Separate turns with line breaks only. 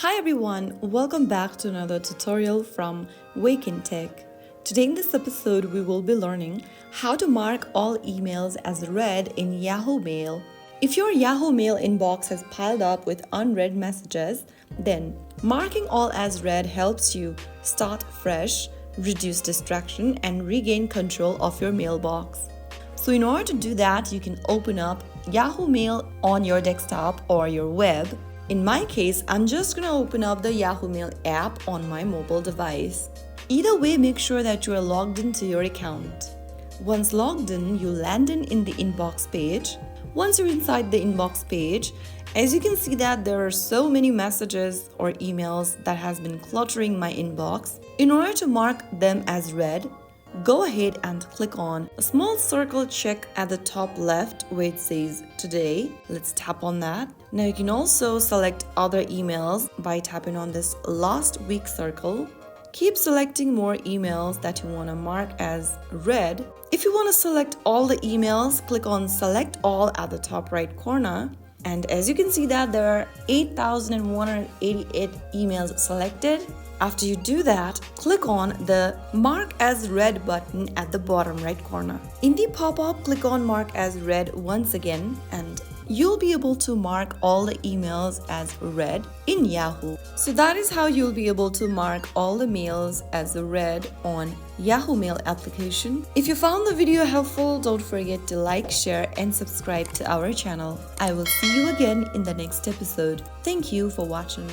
Hi everyone, welcome back to another tutorial from Wake&Tech. Today in this episode we will be learning how to mark all emails as read in Yahoo Mail. If your Yahoo Mail inbox has piled up with unread messages, then marking all as read helps you start fresh, reduce distraction, and regain control of your mailbox. So in order to do that, you can open up Yahoo Mail on your desktop or your web. In my case, I'm just gonna open up the Yahoo Mail app on my mobile device. Either way, make sure that you are logged into your account. Once logged in, you land in the inbox page. Once you're inside the inbox page, as you can see that there are so many messages or emails that has been cluttering my inbox. In order to mark them as read, go ahead and click on a small circle check at the top left where it says today. Let's tap on that. Now you can also select other emails by tapping on this last week circle. Keep selecting more emails that you want to mark as read. If you want to select all the emails, click on select all at the top right corner. And as you can see that there are 8,188 emails selected. After you do that, click on the Mark as Read button at the bottom right corner. In the pop-up, click on Mark as Read once again and you'll be able to mark all the emails as read in Yahoo. So that is how you'll be able to mark all the mails as read on Yahoo Mail application. If you found the video helpful, don't forget to like, share and subscribe to our channel. I will see you again in the next episode. Thank you for watching.